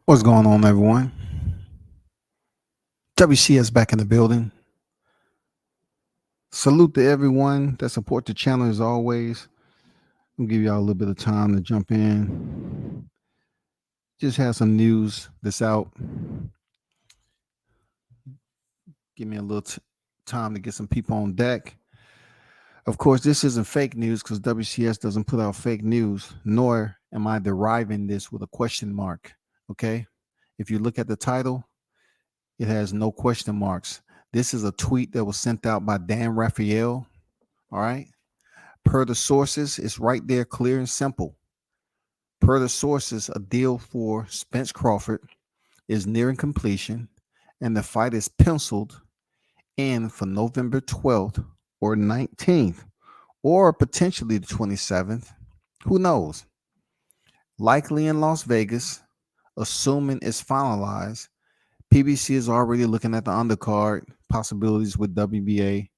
What's going on, everyone? WCS back in the building. Salute to everyone that support the channel as always. I'm gonna give y'all a little bit of time to jump in. Just have some news that's out. Give me a little time to get some people on deck. Of course, this isn't fake news because WCS doesn't put out fake news, nor am I deriving this with a question mark. Okay. If you look at the title, it has no question marks. This is a tweet that was sent out by Dan Rafael. All right. Per the sources, it's right there, clear and simple. Per the sources, a deal for Spence Crawford is nearing completion, and the fight is penciled in for November 12th or 19th, or potentially the 27th. Who knows? Likely in Las Vegas, assuming it's finalized. PBC is already looking at the undercard possibilities with WBA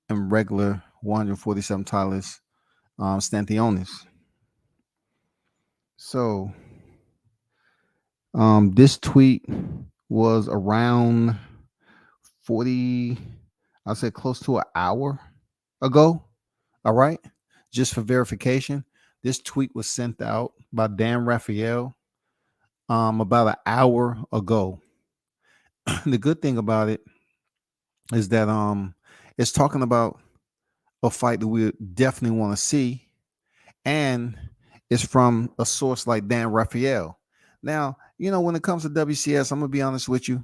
and regular 147 titles, Stanthionis. So this tweet was around 40, I'd say close to an hour ago. All right. Just for verification, this tweet was sent out by Dan Rafael about an hour ago. The good thing about it is that it's talking about a fight that we definitely want to see, and it's from a source like Dan Rafael. Now, when it comes to WCS, I'm gonna be honest with you.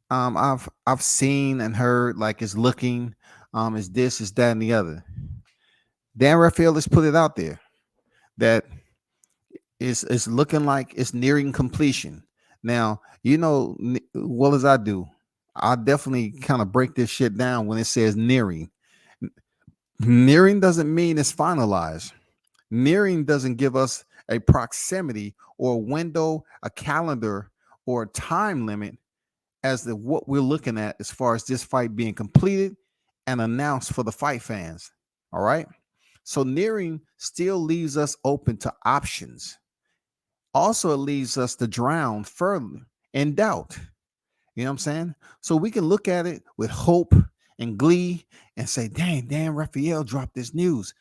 I've seen and heard like it's looking, it's this, it's that, and the other. Dan Rafael has put it out there that it's looking like it's nearing completion. Now, well as I do, I definitely kind of break this shit down when it says nearing. Nearing doesn't mean it's finalized. Nearing doesn't give us a proximity or a window, a calendar, or a time limit as to what we're looking at as far as this fight being completed and announced for the fight fans. All right. So nearing still leaves us open to options. Also, it leaves us to drown further in doubt. You know what I'm saying? So we can look at it with hope and glee and say, dang, Dan Rafael dropped this news.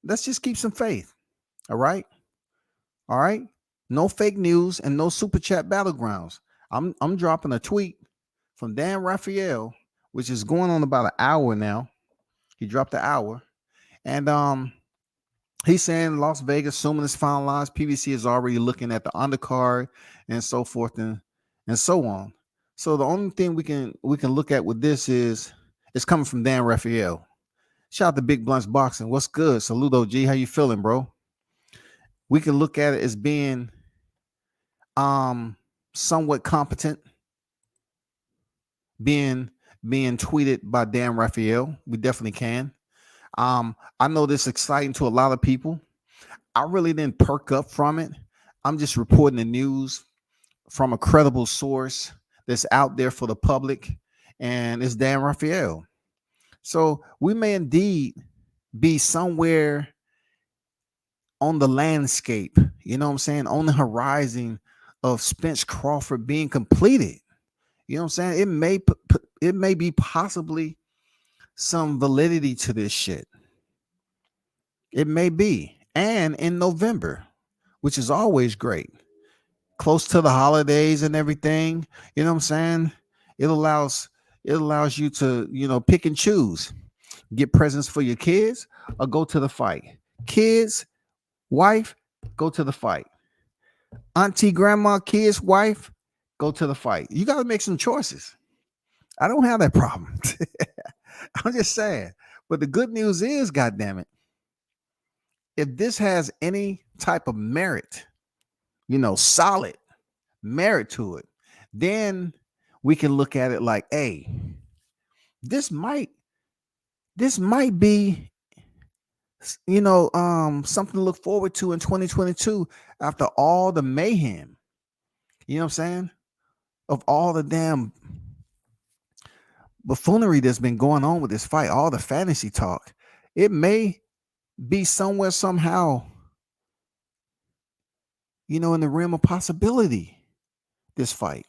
Let's just keep some faith. All right. All right. No fake news and no super chat battlegrounds. I'm dropping a tweet from Dan Rafael, which is going on about an hour now. He dropped an hour. And he's saying Las Vegas, assuming it's finalized, PVC is already looking at the undercard and so forth and so on. So the only thing we can look at with this is it's coming from Dan Rafael. Shout out to Big Blunts Boxing. What's good? Saludo G. How you feeling, bro? We can look at it as being somewhat competent, being tweeted by Dan Rafael. We definitely can. I know this is exciting to a lot of people. I really didn't perk up from it. I'm just reporting the news from a credible source that's out there for the public, and it's Dan Rafael. So we may indeed be somewhere on the landscape, you know what I'm saying, on the horizon of Spence Crawford being completed. You know what I'm saying? It may be possibly some validity to this shit. It may be. And in November, which is always great. Close to the holidays and everything. You know what I'm saying? It allows you to, pick and choose. Get presents for your kids or go to the fight. Kids, wife, go to the fight. Auntie, grandma, kids, wife, go to the fight. You got to make some choices. I don't have that problem. I'm just saying. But the good news is, goddamn it, if this has any type of merit, solid merit to it, then we can look at it like, hey, this might be, something to look forward to in 2022 after all the mayhem. You know what I'm saying? Of all the damn buffoonery that's been going on with this fight, all the fantasy talk, it may be somewhere somehow, in the realm of possibility. this fight.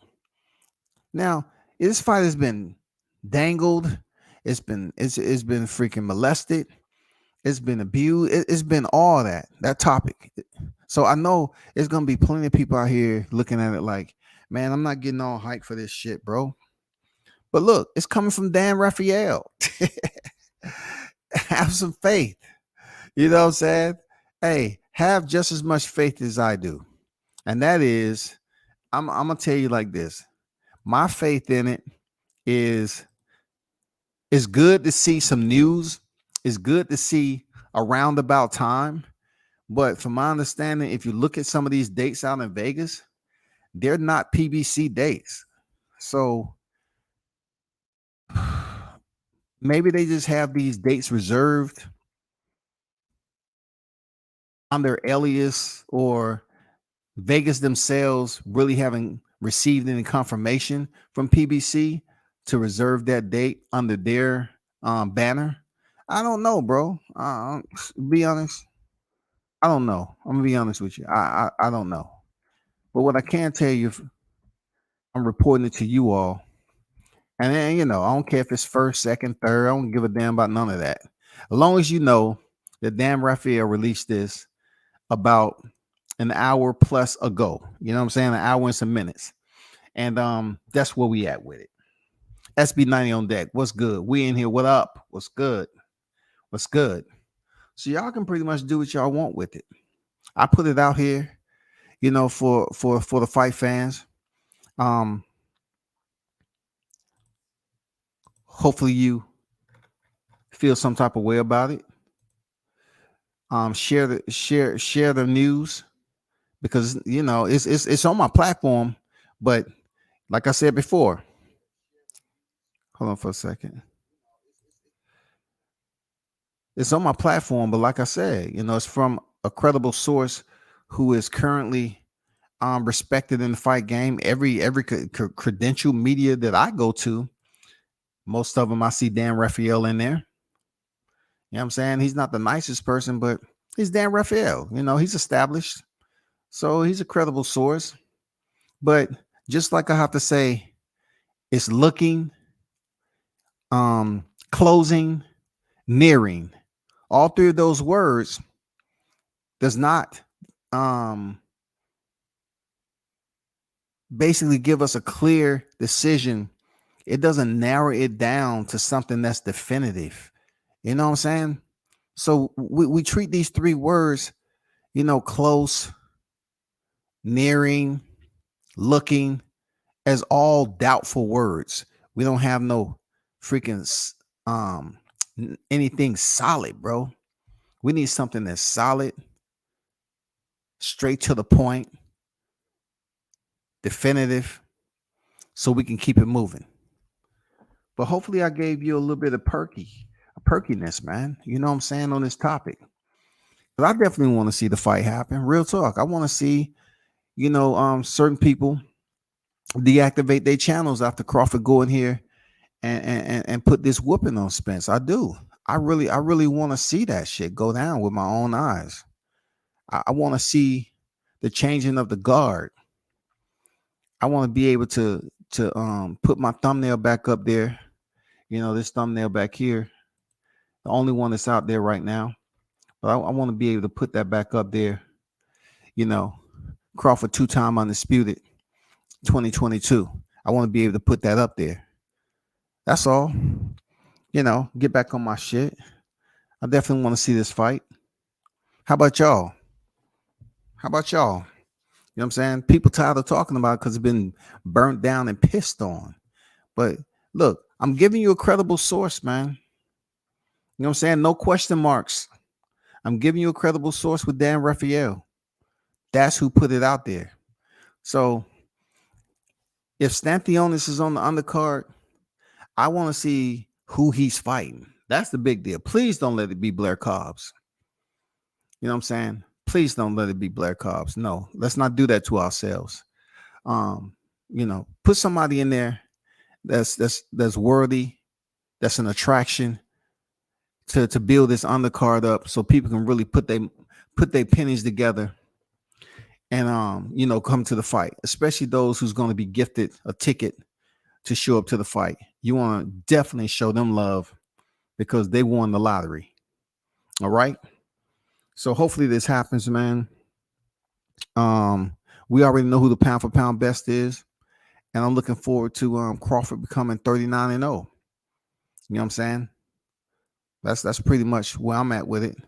Now, this fight has been dangled. It's been freaking molested. It's been abused. It's been all that topic. So I know it's gonna be plenty of people out here looking at it like, man, I'm not getting all hyped for this shit, bro. But look, it's coming from Dan Rafael. Have some faith. You know what I'm saying? Hey, have just as much faith as I do. And that is, I'm gonna tell you like this. My faith in it is it's good to see some news. It's good to see a roundabout time. But from my understanding, if you look at some of these dates out in Vegas, they're not PBC dates. So maybe they just have these dates reserved under alias, or Vegas themselves really haven't received any confirmation from PBC to reserve that date under their banner. I don't know, bro. Be honest. I don't know. I'm gonna be honest with you. I don't know. But what I can tell you, I'm reporting it to you all. And then, I don't care if it's first, second, third. I don't give a damn about none of that. As long as you know that Dan Rafael released this about an hour plus ago. You know what I'm saying? An hour and some minutes. And that's where we at with it. SB90 on deck. What's good? We in here. What up? What's good? What's good? So y'all can pretty much do what y'all want with it. I put it out here, for the fight fans. Hopefully you feel some type of way about it. Share the news, because it's on my platform. But like I said before, hold on for a second. It's on my platform, but like I said, it's from a credible source who is currently respected in the fight game. Every credential media that I go to, most of them I see Dan Rafael in there. You know what I'm saying? He's not the nicest person, but he's Dan Rafael. He's established. So he's a credible source. But just like I have to say, it's looking, closing, nearing. All three of those words does not basically give us a clear decision. It doesn't narrow it down to something that's definitive. You know what I'm saying? So we treat these three words, close, nearing, looking, as all doubtful words. We don't have no freaking anything solid, bro. We need something that's solid, straight to the point, definitive, so we can keep it moving. But hopefully I gave you a little bit of perkiness, man. You know what I'm saying, on this topic. But I definitely want to see the fight happen. Real talk. I want to see, certain people deactivate their channels after Crawford go in here and put this whooping on Spence. I do. I really want to see that shit go down with my own eyes. I want to see the changing of the guard. I want to be able to put my thumbnail back up there. This thumbnail back here, the only one that's out there right now. But I want to be able to put that back up there. Crawford 2-time undisputed 2022. I want to be able to put that up there. That's all. Get back on my shit. I definitely want to see this fight. How about y'all? You know what I'm saying? People tired of talking about it because it's been burnt down and pissed on. But look, I'm giving you a credible source, man. You know what I'm saying? No question marks. I'm giving you a credible source with Dan Rafael. That's who put it out there. So if Stanthionis is on the undercard, I want to see who he's fighting. That's the big deal. Please don't let it be Blair Cobbs. You know what I'm saying? Please don't let it be Blair Cobbs. No, let's not do that to ourselves. Put somebody in there that's worthy, that's an attraction to build this undercard up, so people can really put their pennies together and come to the fight, especially those who's going to be gifted a ticket to show up to the fight. You want to definitely show them love because they won the lottery. All right. So hopefully this happens, man. We already know who the pound for pound best is, and I'm looking forward to Crawford becoming 39-0. You know what I'm saying? That's pretty much where I'm at with it. You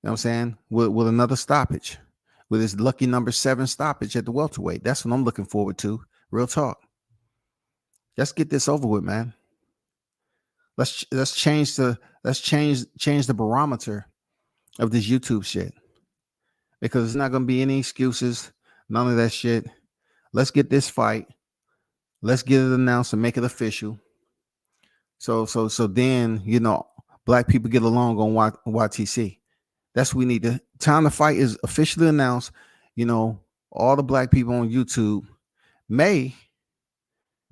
know what I'm saying? With another stoppage, with his lucky number 7 stoppage at the welterweight. That's what I'm looking forward to. Real talk. Let's get this over with, man. Let's change the barometer of this YouTube shit, because it's not gonna be any excuses, none of that shit. Let's get this fight. Let's get it announced and make it official. So then black people get along on YTC. That's what we need. The time the fight is officially announced. All the black people on YouTube may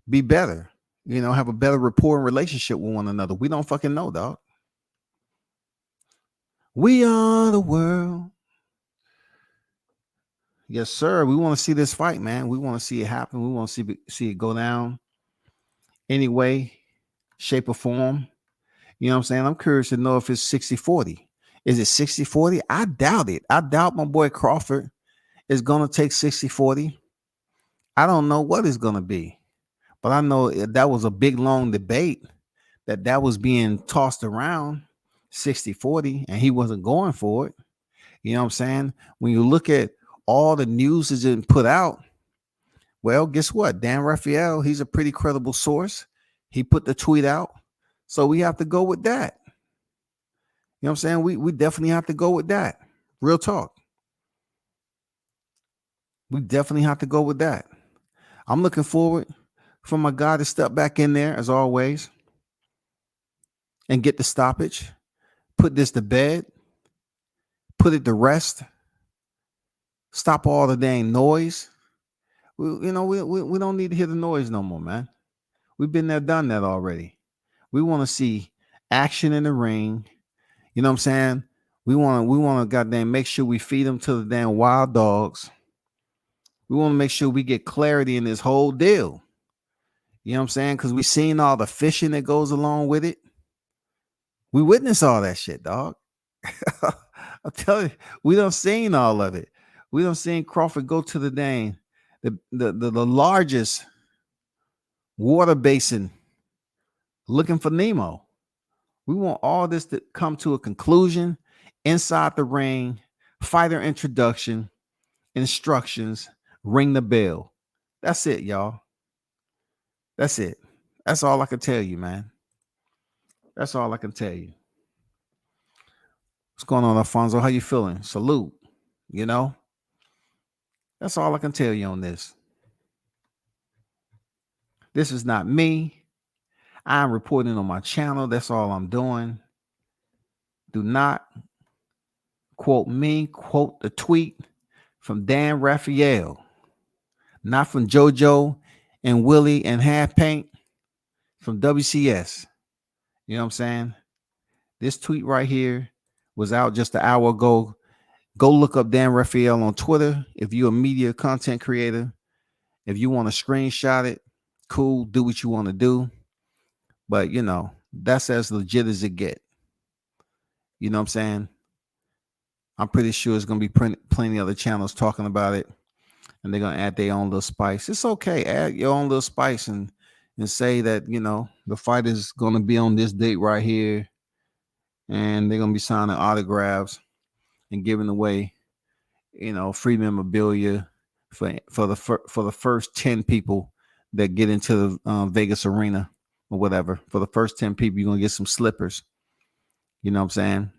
be better. Have a better rapport and relationship with one another. We don't fucking know, dog. We are the world. Yes, sir. We want to see this fight, man. We want to see it happen. We want to see it go down any way, shape, or form. You know what I'm saying? I'm curious to know if it's 60-40. Is it 60-40? I doubt it. I doubt my boy Crawford is going to take 60-40. I don't know what it's going to be. But I know that was a big, long debate that was being tossed around 60-40, and he wasn't going for it. You know what I'm saying? When you look at all the news that's been put out, well, guess what? Dan Rafael, he's a pretty credible source. He put the tweet out. So we have to go with that. You know what I'm saying? We definitely have to go with that. Real talk. We definitely have to go with that. I'm looking forward for my guy to step back in there, as always, and get the stoppage. Put this to bed. Put it to rest. Stop all the dang noise. We don't need to hear the noise no more, man. We've been there, done that already. We want to see action in the ring. You know what I'm saying? We want to goddamn make sure we feed them to the damn wild dogs. We want to make sure we get clarity in this whole deal. You know what I'm saying? Because we seen all the fishing that goes along with it. We witnessed all that shit, dog. I'm telling you, we done seen all of it. We done seen Crawford go to the dang, the largest water basin looking for Nemo. We want all this to come to a conclusion inside the ring, fighter introduction, instructions, ring the bell. That's it, y'all. That's it. That's all I can tell you, man. That's all I can tell you. What's going on, Alfonso? How you feeling? Salute. That's all I can tell you on this. This is not me. I'm reporting on my channel. That's all I'm doing. Do not quote me. Quote the tweet from Dan Rafael. Not from JoJo and Willie and Half Paint. From WCS. You know what I'm saying? This tweet right here was out just an hour ago. Go look up Dan Rafael on Twitter if you're a media content creator. If you want to screenshot it, cool. Do what you want to do. But, that's as legit as it get. You know what I'm saying? I'm pretty sure it's going to be plenty other channels talking about it. And they're going to add their own little spice. It's okay. Add your own little spice and say that, the fight is going to be on this date right here. And they're going to be signing autographs and giving away, free memorabilia for the first 10 people that get into the Vegas arena or whatever. For the first 10 people, you're going to get some slippers. You know what I'm saying?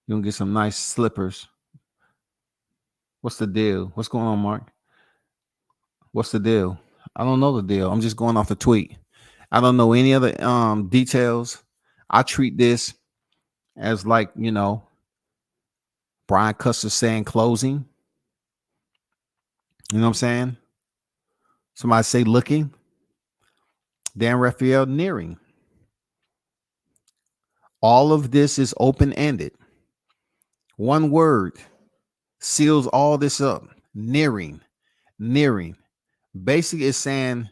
You're going to get some nice slippers. What's the deal? What's going on, Mark? What's the deal? I don't know the deal. I'm just going off the tweet. I don't know any other details. I treat this as like, Brian Custer saying closing. You know what I'm saying? Somebody say looking. Dan Rafael nearing. All of this is open-ended. One word, seals all this up. Nearing. Basically, it's saying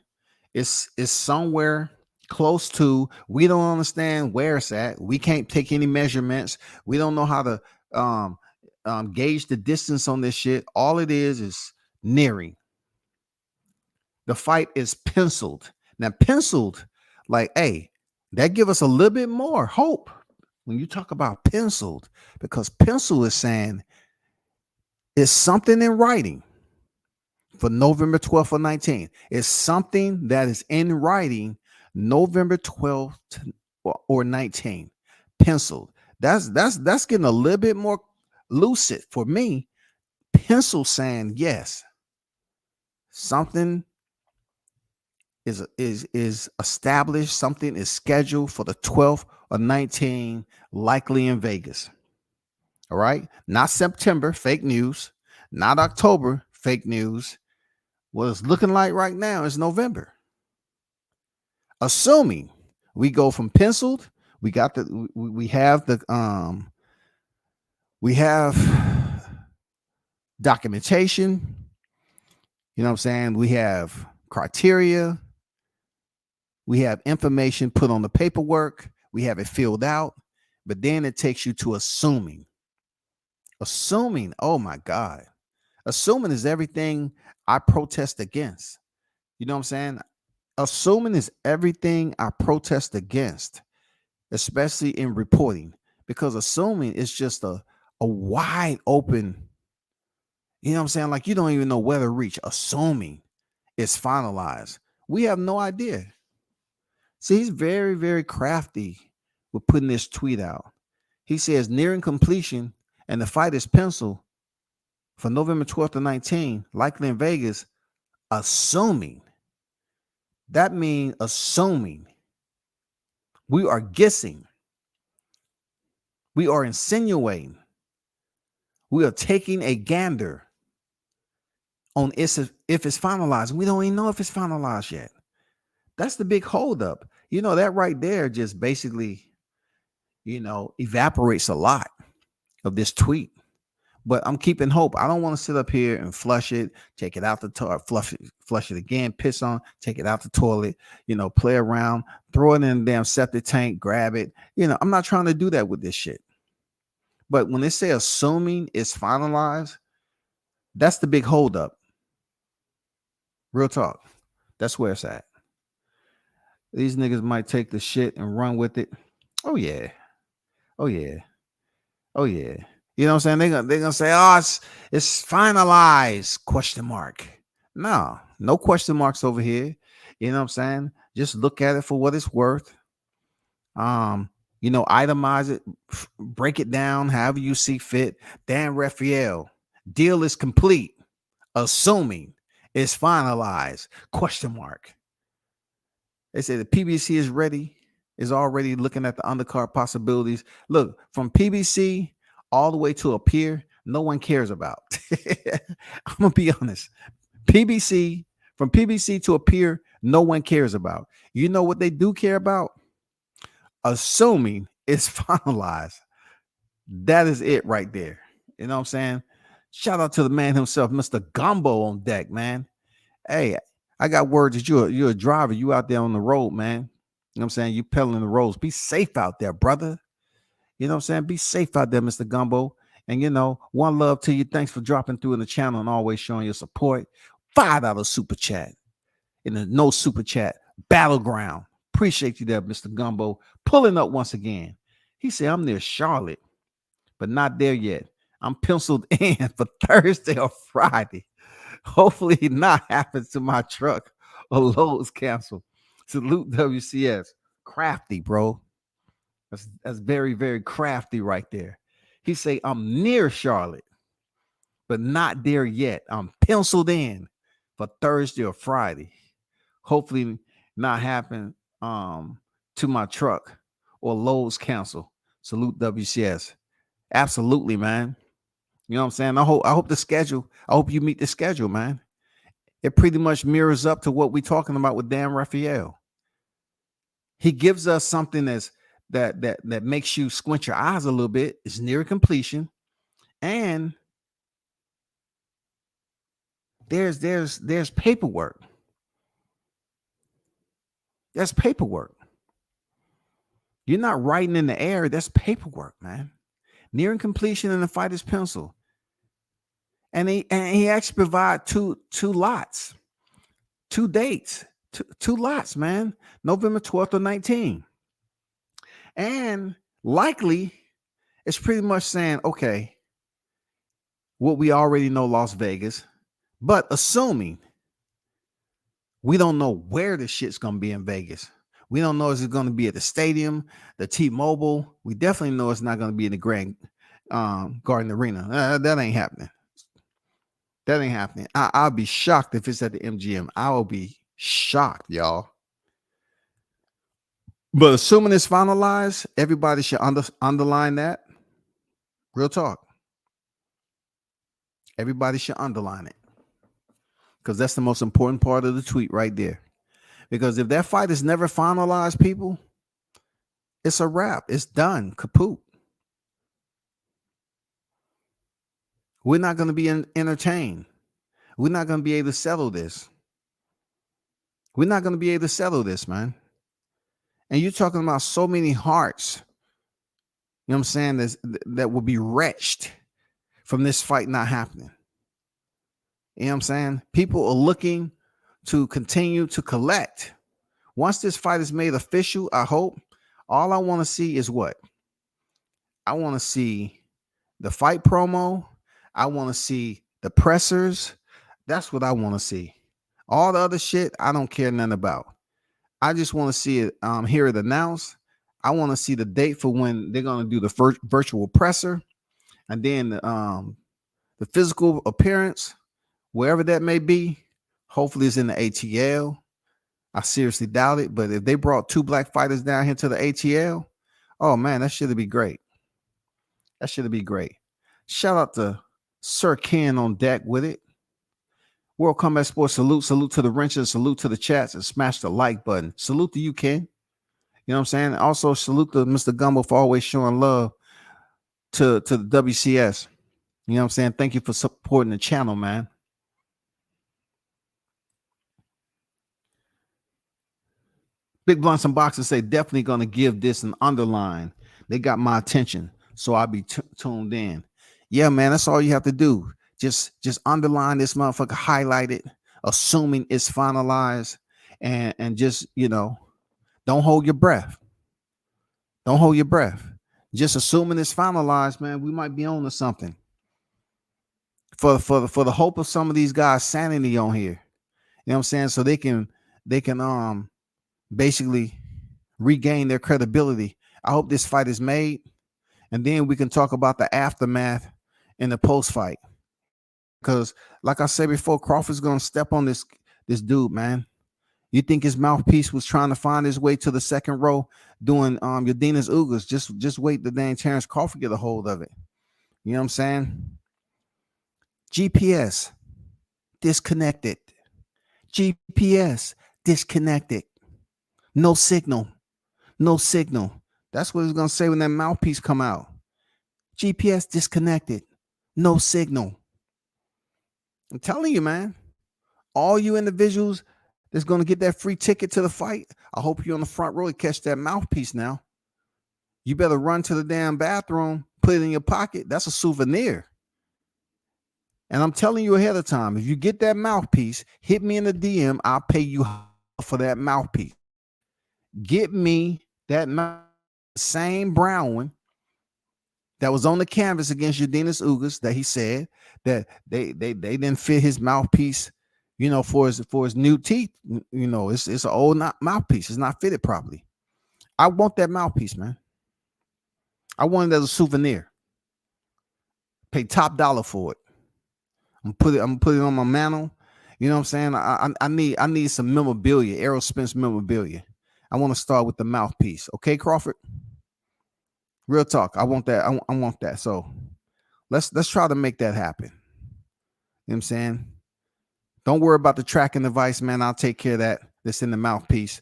it's somewhere close to. We don't understand where it's at. We can't take any measurements. We don't know how to um, gauge the distance on this shit. All it is nearing. The fight is penciled. Now, penciled, like, hey, that give us a little bit more hope when you talk about penciled, because pencil is saying it's something in writing for November 12th or 19th. It's something that is in writing November 12th or 19th. Penciled. That's getting a little bit more lucid for me. Pencil saying yes, something is established, something is scheduled for the 12th or 19th, likely in Vegas. All right, not September, fake news, not October, fake news. What it's looking like right now is November. Assuming we go from penciled, we have documentation. You know what I'm saying? We have criteria. We have information put on the paperwork. We have it filled out. But then it takes you to assuming. Assuming, oh my God. Assuming is everything I protest against. You know what I'm saying? Assuming is everything I protest against, especially in reporting, because assuming is just a wide open, you know what I'm saying? Like you don't even know where to reach. Assuming it's finalized. We have no idea. See, he's very, very crafty with putting this tweet out. He says nearing completion and the fight is penciled for November 12th to 19th, likely in Vegas, assuming. That means assuming. We are guessing. We are insinuating. We are taking a gander on if it's finalized. We don't even know if it's finalized yet. That's the big holdup. You know, that right there just basically, evaporates a lot of this tweet. But I'm keeping hope. I don't want to sit up here and flush it, take it out the toilet, flush it again, piss on, take it out the toilet, play around, throw it in the damn septic tank, grab it. I'm not trying to do that with this shit. But when they say assuming it's finalized, that's the big holdup. Real talk. That's where it's at. These niggas might take the shit and run with it. Oh yeah. Oh yeah. Oh yeah. You know what I'm saying? They're gonna say, oh, it's finalized, question mark. No question marks over here. You know what I'm saying? Just look at it for what it's worth. Itemize it, break it down however you see fit. Dan Rafael, deal is complete, assuming it's finalized, question mark. They say the PBC is ready, is already looking at the undercard possibilities. Look, from PBC all the way to Appear, no one cares about. I'm going to be honest. From PBC to Appear, no one cares about. You know what they do care about? Assuming it's finalized. That is it right there. You know what I'm saying? Shout out to the man himself, Mr. Gumbo on deck, man. Hey, I got word that you're a driver. You out there on the road, man. You know what I'm saying? You pedaling the roads. Be safe out there, brother. You know what I'm saying? Be safe out there, Mr. Gumbo. And, one love to you. Thanks for dropping through in the channel and always showing your support. $5 super chat in the no super chat battleground. Appreciate you there, Mr. Gumbo. Pulling up once again. He said, I'm near Charlotte, but not there yet. I'm penciled in for Thursday or Friday. Hopefully not happens to my truck or loads canceled. Salute WCS. Crafty, bro. That's very, very crafty right there. He say, I'm near Charlotte, but not there yet. I'm penciled in for Thursday or Friday. Hopefully not happen to my truck or loads cancel. Salute WCS. Absolutely, man. You know what I'm saying? I hope the schedule, I hope you meet the schedule, man. It pretty much mirrors up to what we're talking about with Dan Rafael. He gives us something that makes you squint your eyes a little bit. It's near completion. And There's paperwork. There's paperwork. You're not writing in the air. That's paperwork, man. Nearing completion in the fighter's pencil. And he actually provide two lots, two dates, two lots, man. November 12th or 19th. And likely it's pretty much saying, okay, what we already know, Las Vegas, but assuming we don't know where the shit's gonna be in Vegas. We don't know is it gonna be at the stadium, the T-Mobile. We definitely know it's not gonna be in the Grand Garden Arena. That ain't happening. That ain't happening. I'll be shocked if it's at the MGM. I will be shocked, y'all. But assuming it's finalized, everybody should underline that. Real talk. Everybody should underline it. Because that's the most important part of the tweet right there. Because if that fight is never finalized, people, it's a wrap. It's done. Kaput. We're not going to be entertained. We're not going to be able to settle this. We're not going to be able to settle this, man. And you're talking about so many hearts, you know what I'm saying, that will be wretched from this fight not happening. You know what I'm saying? People are looking to continue to collect. Once this fight is made official, I hope, all I want to see is what? I want to see the fight promo. I want to see the pressers. That's what I want to see. All the other shit, I don't care nothing about. I just want to see it, hear it announced. I want to see the date for when they're going to do the first virtual presser, and then the physical appearance, wherever that may be. Hopefully it's in the ATL. I seriously doubt it, but if they brought two black fighters down here to the ATL, oh man, that should be great. That should be great. Shout out to Sir Ken on deck with it. World Combat Sports, salute to the wrenches, salute to the chats, and smash the like button. Salute to you, Ken. You know what I'm saying? Also, salute to Mr. Gumbo for always showing love to the WCS. You know what I'm saying? Thank you for supporting the channel, man. Big Blunts and Boxers say definitely going to give this an underline. They got my attention, so I'll be tuned in. Yeah, man, that's all you have to do. Just underline this motherfucker, highlight it, assuming it's finalized, and just, you know, don't hold your breath. Don't hold your breath. Just assuming it's finalized, man, we might be on to something. For the hope of some of these guys' sanity on here. You know what I'm saying? So they can basically regain their credibility. I hope this fight is made, and then we can talk about the aftermath in the post fight. Because, like I said before, Crawford's gonna step on this dude, man. You think his mouthpiece was trying to find his way to the second row doing Yadina's Ugas? Just wait the dang Terrence Crawford get a hold of it. You know what I'm saying? GPS disconnected. GPS disconnected. No signal. No signal. That's what it's gonna say when that mouthpiece come out. GPS disconnected. No signal. I'm telling you, man. All you individuals that's gonna get that free ticket to the fight, I hope you're on the front row to catch that mouthpiece now. You better run to the damn bathroom, put it in your pocket. That's a souvenir. And I'm telling you ahead of time, if you get that mouthpiece, hit me in the DM. I'll pay you for that mouthpiece. Get me that same brown one that was on the canvas against Yadina's Ugas that he said that they didn't fit his mouthpiece, you know, for his new teeth. You know, it's an old mouthpiece. It's not fitted properly. I want that mouthpiece, man. I want it as a souvenir. Pay top dollar for it. I'm gonna put it on my mantle. You know what I'm saying? I need some memorabilia, Errol Spence memorabilia. I want to start with the mouthpiece. Okay, Crawford? Real talk. I want that. I want that. So let's try to make that happen. You know what I'm saying? Don't worry about the tracking device, man. I'll take care of that. That's in the mouthpiece.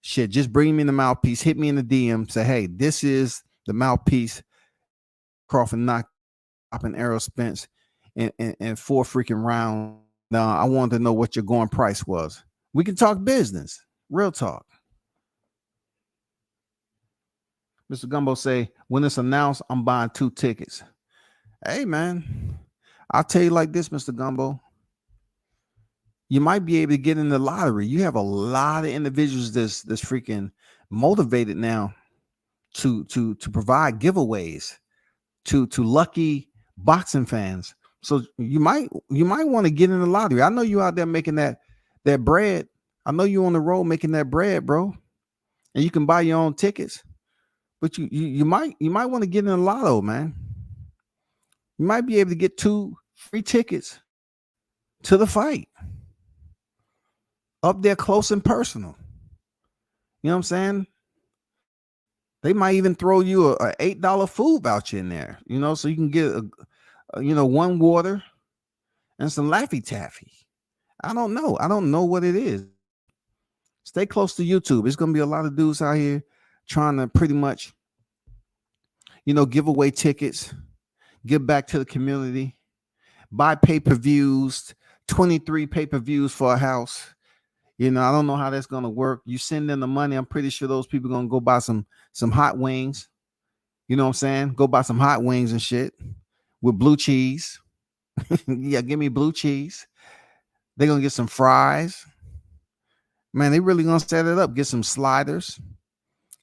Shit, just bring me the mouthpiece. Hit me in the DM. Say, hey, this is the mouthpiece. Crawford knocked up an Errol Spence in 4 freaking rounds Now, I wanted to know what your going price was. We can talk business, real talk. Mr. Gumbo say, when it's announced, I'm buying 2 tickets. Hey, man, I'll tell you like this, Mr. Gumbo. You might be able to get in the lottery. You have a lot of individuals that's freaking motivated now to provide giveaways to lucky boxing fans. So you might want to get in the lottery. I know you out there making that bread. I know you on the road making that bread, bro. And you can buy your own tickets. But you might want to get in the lotto, man. You might be able to get 2 free tickets to the fight. Up there close and personal. You know what I'm saying? They might even throw you a $8 food voucher in there, so you can get one water and some Laffy Taffy. I don't know. I don't know what it is. Stay close to YouTube. It's gonna be a lot of dudes out here trying to pretty much, give away tickets, give back to the community, buy pay-per-views, 23 pay-per-views for a house. I don't know how that's gonna work. You send them the money. I'm pretty sure those people are gonna go buy some hot wings. You know what I'm saying? Go buy some hot wings and shit with blue cheese. Yeah, give me blue cheese. They're gonna get some fries. Man, they really gonna set it up. Get some sliders.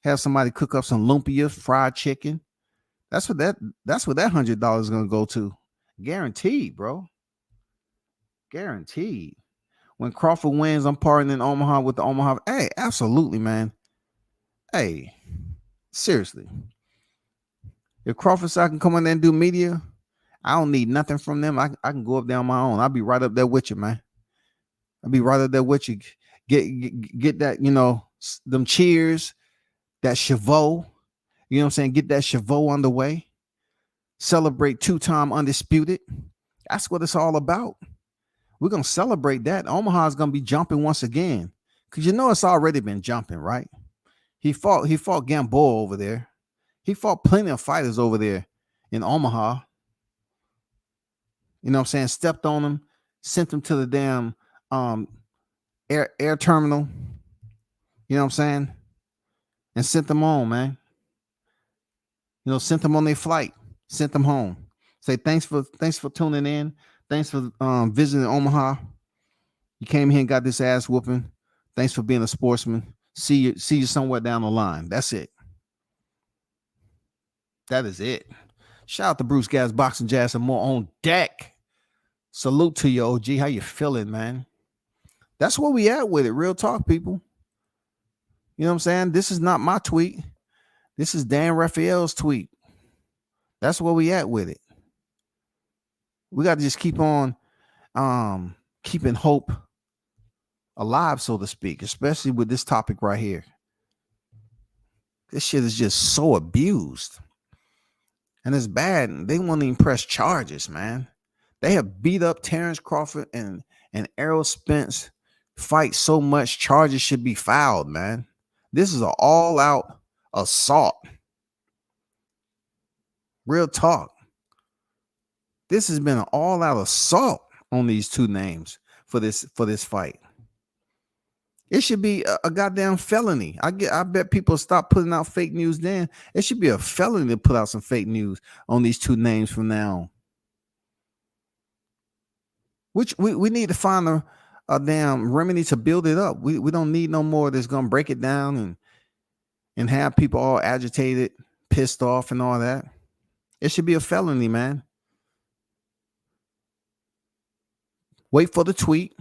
Have somebody cook up some lumpia, fried chicken. That's what that $100 is gonna go to. Guaranteed, bro. Guaranteed. When Crawford wins, I'm partying in Omaha with the Omaha. Hey, absolutely, man. Hey, seriously. If Crawford side can come in there and do media, I don't need nothing from them. I can go up there on my own. I'll be right up there with you, man. I'll be right up there with you. Get that, them cheers, that Chavo. You know what I'm saying? Get that Chavo underway. Celebrate 2-time undisputed. That's what it's all about. We're going to celebrate that. Omaha's going to be jumping once again. Because it's already been jumping, right? He fought Gamboa over there. He fought plenty of fighters over there in Omaha. You know what I'm saying? Stepped on him, sent him to the damn air terminal. You know what I'm saying? And sent them home, man. Sent them on their flight. Sent them home. Say thanks for tuning in. Thanks for visiting Omaha. You came here and got this ass whooping. Thanks for being a sportsman. See you somewhere down the line. That's it. That is it. Shout out to Bruce Gas, Boxing Jazz, and more on deck. Salute to you, OG. How you feeling, man? That's where we at with it. Real talk, people. You know what I'm saying? This is not my tweet. This is Dan Rafael's tweet. That's where we at with it. We got to just keep on keeping hope alive, so to speak, especially with this topic right here. This shit is just so abused. And it's bad. They won't even press charges, man. They have beat up Terrence Crawford and Errol Spence fight so much, charges should be filed, man. This is an all-out assault. Real talk. This has been an all-out assault on these 2 names for this fight. It should be a goddamn felony. I bet people stop putting out fake news then. It should be a felony to put out some fake news on these 2 names from now on. Which we need to find a damn remedy to build it up. We don't need no more that's gonna break it down and have people all agitated, pissed off, and all that. It should be a felony, man. Wait for the tweet.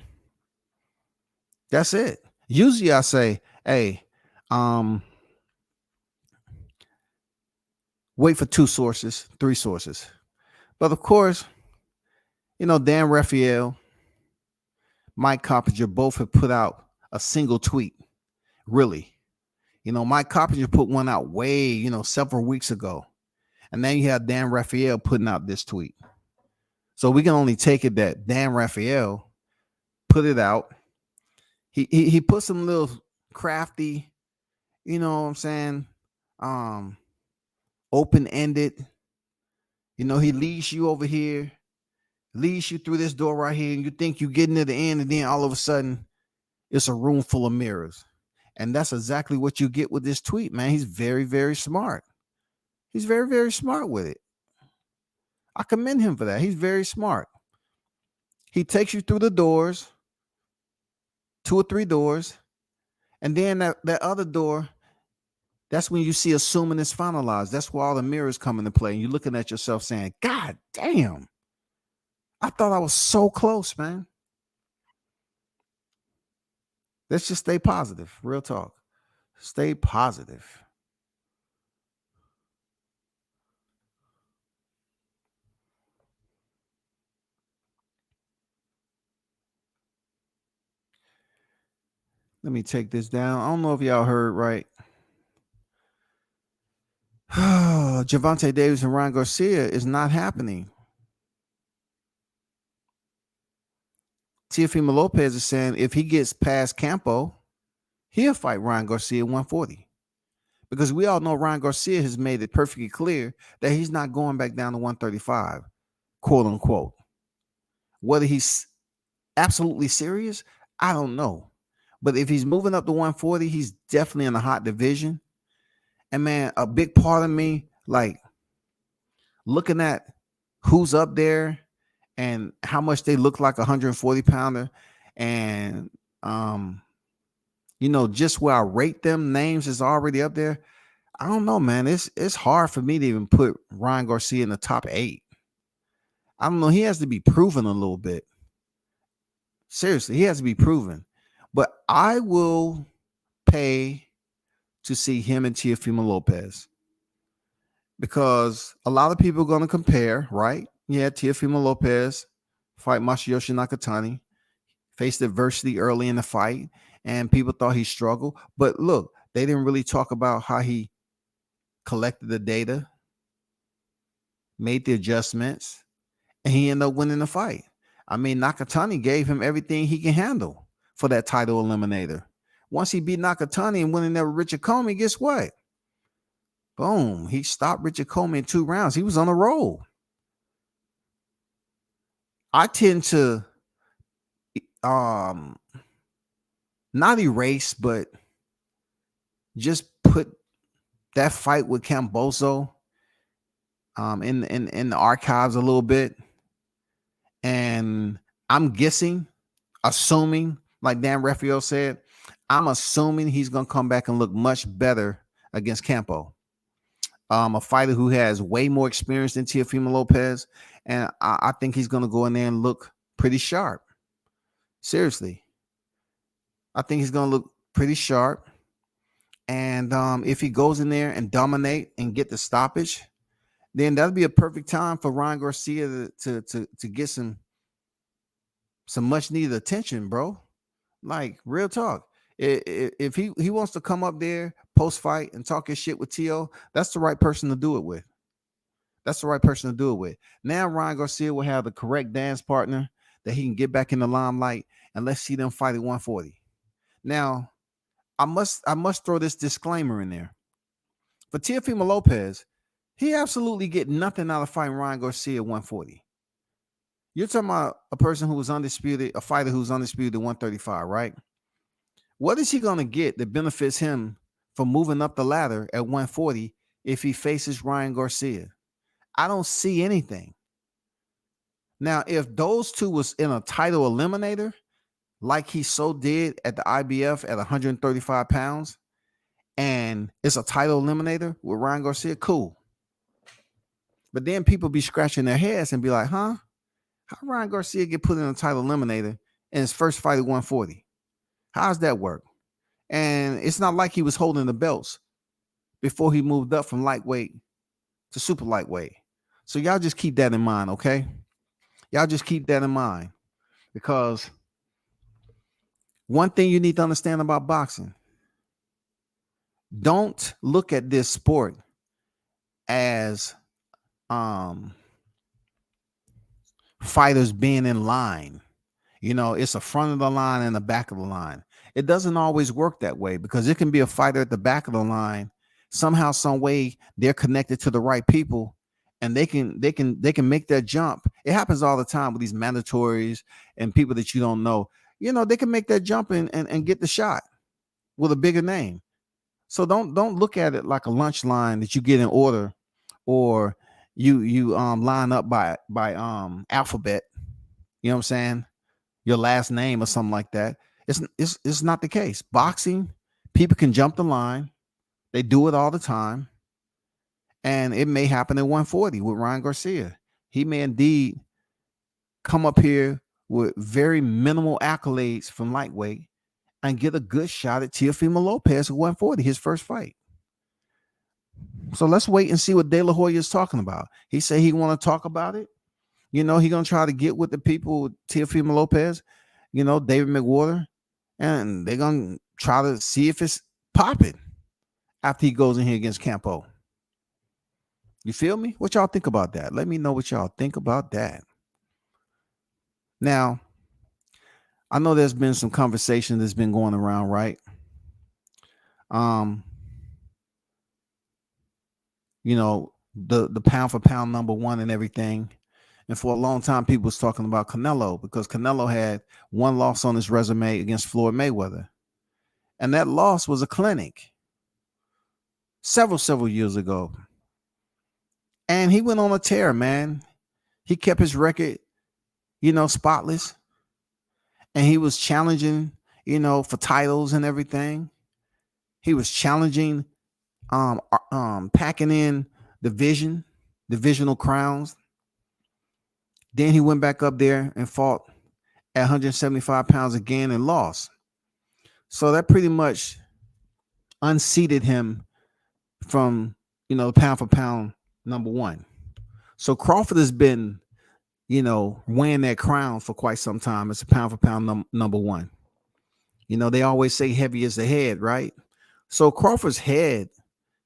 That's it. Usually I say, hey, wait for 2 sources, 3 sources. But of course, Dan Rafael, Mike Coppinger both have put out a single tweet. Really. Mike Coppinger put one out way, several weeks ago. And then you have Dan Rafael putting out this tweet. So we can only take it that Dan Rafael put it out. He put some little crafty, you know what I'm saying, open-ended. He leads you over here, leads you through this door right here, and you think you're getting to the end, and then all of a sudden, it's a room full of mirrors. And that's exactly what you get with this tweet, man. He's very, very smart. He's very, very smart with it. I commend him for that. He's very smart. He takes you through the doors, 2 or 3 doors, and then that other door, that's when you see assuming it's finalized. That's where all the mirrors come into play. And you're looking at yourself saying, God damn, I thought I was so close, man. Let's just stay positive. Real talk. Stay positive. Let me take this down. I don't know if y'all heard right. Gervonta Davis and Ryan Garcia is not happening. Teofimo Lopez is saying if he gets past Campo, he'll fight Ryan Garcia 140. Because we all know Ryan Garcia has made it perfectly clear that he's not going back down to 135, quote unquote. Whether he's absolutely serious, I don't know. But if he's moving up to 140, he's definitely in a hot division. And man, a big part of me, like looking at who's up there and how much they look like a 140 pounder, and just where I rate them names is already up there. I don't know, man. It's hard for me to even put Ryan Garcia in the top 8. I don't know. He has to be proven a little bit. Seriously, he has to be proven. But I will pay to see him and Teofimo Lopez, because a lot of people are going to compare, right? Yeah, Teofimo Lopez fight Masayoshi Nakatani, faced adversity early in the fight, and people thought he struggled. But look, they didn't really talk about how he collected the data, made the adjustments, and he ended up winning the fight. I mean, Nakatani gave him everything he can handle for that title eliminator. Once he beat Nakatani and went in there with Richard Comey, guess what? Boom. He stopped Richard Comey in 2 rounds. He was on a roll. I tend to not erase, but just put that fight with Camboso in the archives a little bit. And I'm guessing, assuming, like Dan Rafael said, I'm assuming he's going to come back and look much better against Campo. A fighter who has way more experience than Teofimo Lopez. And I think he's going to go in there and look pretty sharp. Seriously. I think he's going to look pretty sharp. And if he goes in there and dominate and get the stoppage, then that'll be a perfect time for Ryan Garcia to get some much needed attention, bro. Like, real talk. If he wants to come up there post fight and talk his shit with Tio, that's the right person to do it with. That's the right person to do it with. Now Ryan Garcia will have the correct dance partner that he can get back in the limelight, and let's see them fight at 140. Now, I must throw this disclaimer in there. For Teofimo Lopez, he absolutely get nothing out of fighting Ryan Garcia at 140. You're talking about a person who was undisputed, a fighter who's undisputed at 135, right? What is he going to get that benefits him from moving up the ladder at 140 if he faces Ryan Garcia? I don't see anything. Now, if those two was in a title eliminator, like he so did at the IBF at 135 pounds, and it's a title eliminator with Ryan Garcia, cool. But then people be scratching their heads and be like, huh? How Ryan Garcia get put in a title eliminator in his first fight at 140? How does that work? And it's not like he was holding the belts before he moved up from lightweight to super lightweight. So y'all just keep that in mind, okay? Y'all just keep that in mind, because one thing you need to understand about boxing, don't look at this sport as fighters being in line. You know, it's a front of the line and the back of the line. It doesn't always work that way, because it can be a fighter at the back of the line. Somehow, some way, they're connected to the right people, and they can make that jump. It happens all the time with these mandatories and people that you don't know. They can make that jump and get the shot with a bigger name. So don't look at it like a lunch line that you get in order, or you line up by alphabet. You know what I'm saying? Your last name or something like that. It's not the case. Boxing, people can jump the line. They do it all the time. And it may happen at 140 with Ryan Garcia. He may indeed come up here with very minimal accolades from lightweight and get a good shot at Teofimo Lopez at 140, his first fight. So let's wait and see what De La Hoya is talking about. He said he want to talk about it. He gonna try to get with the people, Teofimo Lopez, David McWhorter, and they're gonna try to see if it's popping after he goes in here against Campo. You feel me? What y'all think about that? Let me know what y'all think about that. Now, I know there's been some conversation that's been going around, right? The pound for pound number one and everything. And for a long time, people was talking about Canelo because Canelo had one loss on his resume against Floyd Mayweather. And that loss was a clinic several years ago. And he went on a tear, man. He kept his record, spotless. And he was challenging, for titles and everything. He was challenging, packing in divisional crowns. Then he went back up there and fought at 175 pounds again and lost. So that pretty much unseated him from, pound for pound number one. So Crawford has been, weighing that crown for quite some time. It's a pound for pound number one. They always say heavy is the head, right? So Crawford's head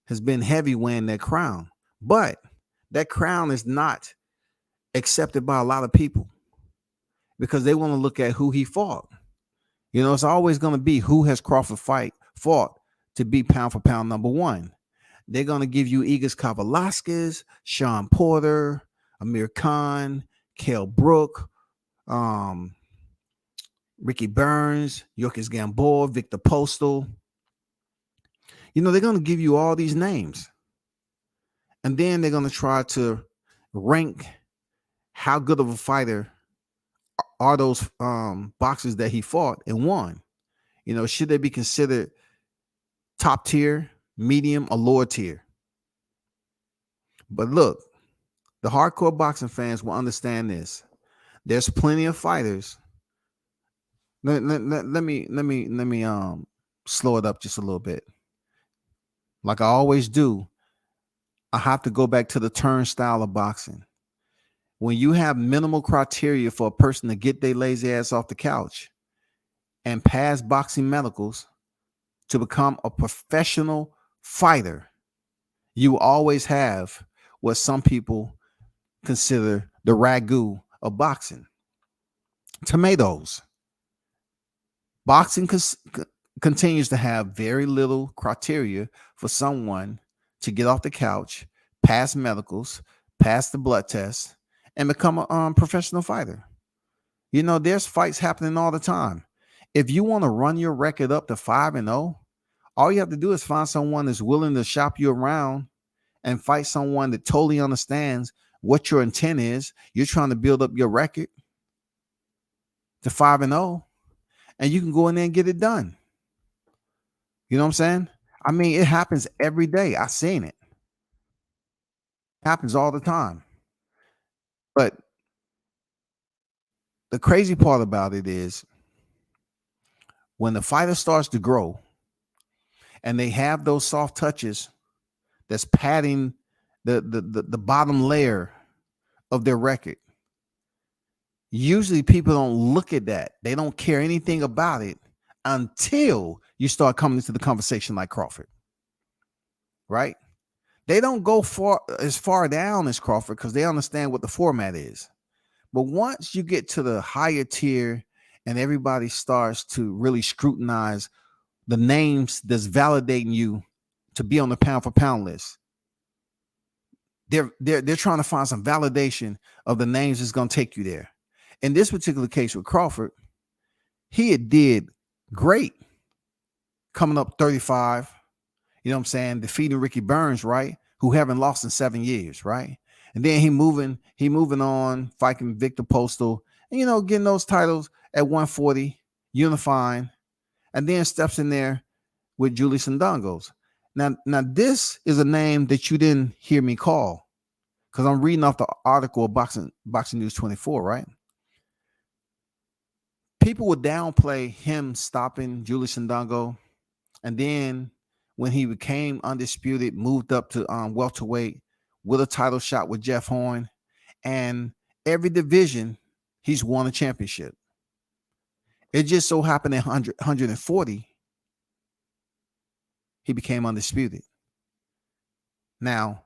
has been heavy weighing that crown, but that crown is not accepted by a lot of people because they want to look at who he fought. It's always going to be who has Crawford fought to be pound for pound number one. They're going to give you Igor Velasquez, Sean Porter, Amir Khan, Kell Brook, Ricky Burns, Yorkis Gamboa, Victor Postal. They're going to give you all these names. And then they're going to try to rank how good of a fighter are those boxers that he fought and won. Should they be considered top tier, medium, or lower tier? But look, the hardcore boxing fans will understand this. There's plenty of fighters. Let me slow it up just a little bit. Like I always do, I have to go back to the turnstile of boxing. When you have minimal criteria for a person to get their lazy ass off the couch and pass boxing medicals to become a professional fighter, you always have what some people consider the ragu of boxing. Tomatoes. Boxing continues to have very little criteria for someone to get off the couch, pass medicals, pass the blood test, and become a professional fighter. There's fights happening all the time. If you want to run your record up to 5-0, all you have to do is find someone that's willing to shop you around and fight someone that totally understands what your intent is. You're trying to build up your record to 5-0, and you can go in there and get it done. You know what I'm saying? I mean, it happens every day. I've seen it. It happens all the time. But the crazy part about it is when the fighter starts to grow and they have those soft touches that's padding the bottom layer of their record, usually people don't look at that. They don't care anything about it until you start coming into the conversation like Crawford, right? They don't go as far down as Crawford because they understand what the format is. But once you get to the higher tier and everybody starts to really scrutinize the names that's validating you to be on the pound for pound list, They're trying to find some validation of the names that's going to take you there. In this particular case with Crawford, he had did great coming up 35. You know what I'm saying? Defeating Ricky Burns, right? Who haven't lost in 7 years, right? And then he moving on, fighting Victor Postal, and getting those titles at 140, unifying, and then steps in there with Julius Ndongo's. Now this is a name that you didn't hear me call because I'm reading off the article of Boxing News 24, right? People would downplay him stopping Julius Ndongo, and then when he became undisputed, moved up to welterweight with a title shot with Jeff Horn, and every division he's won a championship. It just so happened at 140 he became undisputed. Now,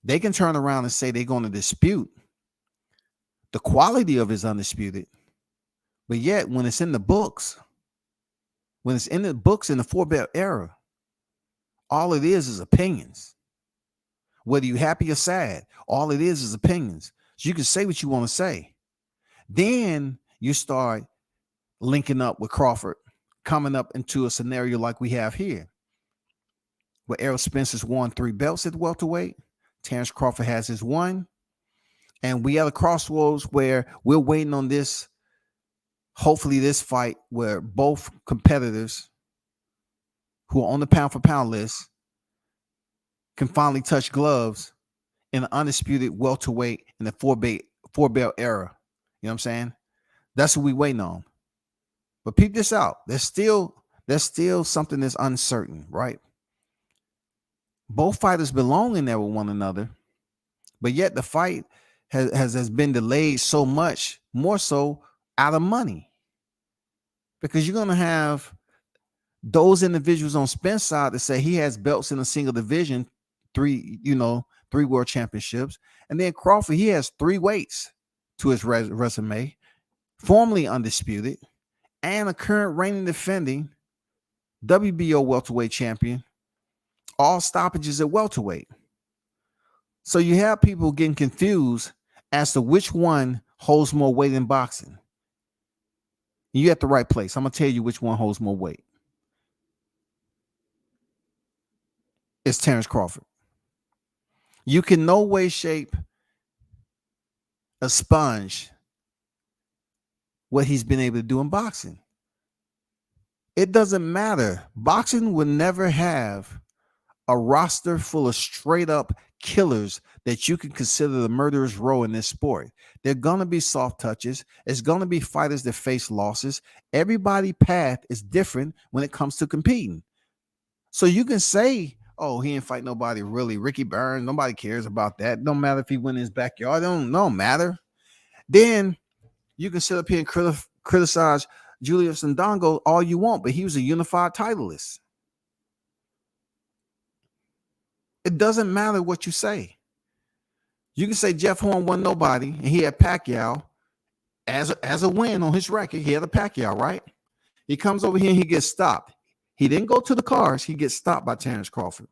they can turn around and say they're going to dispute the quality of his undisputed, but yet when it's in the books, in the four-belt era, all it is opinions. Whether you're happy or sad, all it is opinions. So you can say what you want to say. Then you start linking up with Crawford, coming up into a scenario like we have here, where Errol Spence has won 3 belts at welterweight. Terrence Crawford has his 1. And we at a crossroads where we're waiting on this, hopefully this fight where both competitors who are on the pound for pound list can finally touch gloves in an undisputed welterweight in the four belt era. You know what I'm saying? That's what we waiting on. But peep this out. There's still something that's uncertain, right? Both fighters belong in there with one another, but yet the fight has been delayed so much, more so out of money. Because you're going to have those individuals on Spence side that say he has belts in a single division, 3 world championships. And then Crawford, he has 3 weights to his resume, formerly undisputed, and a current reigning defending WBO welterweight champion, all stoppages at welterweight. So you have people getting confused as to which one holds more weight in boxing. You're at the right place. I'm going to tell you which one holds more weight. It's Terrence Crawford. You can no way, shape, a sponge what he's been able to do in boxing. It doesn't matter. Boxing will never have a roster full of straight up killers that you can consider the murderer's row in this sport. They're going to be soft touches. It's going to be fighters that face losses. Everybody's path is different when it comes to competing. So you can say, oh, he didn't fight nobody really. Ricky Burns, nobody cares about that. Don't matter if he went in his backyard. It don't matter. Then you can sit up here and criticize Julius Ndongo all you want, but he was a unified titleist. It doesn't matter what you say. You can say Jeff Horn won nobody, and he had Pacquiao as a win on his record. He had a Pacquiao, right? He comes over here and he gets stopped. He didn't go to the cars. He gets stopped by Terrence Crawford.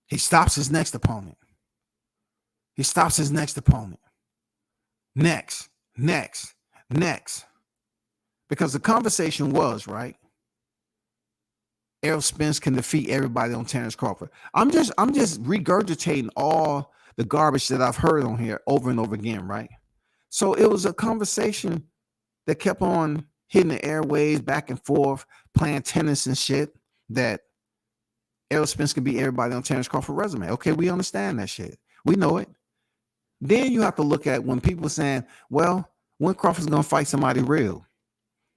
He stops his next opponent. Next. Because the conversation was, right, Errol Spence can defeat everybody on Terrence Crawford. I'm just regurgitating all the garbage that I've heard on here over and over again, right? So it was a conversation that kept on hitting the airwaves back and forth, playing tennis and shit, that Errol Spence can beat everybody on Terrence Crawford resume. Okay, we understand that shit. We know it. Then you have to look at when people are saying, well, when Crawford's going to fight somebody real,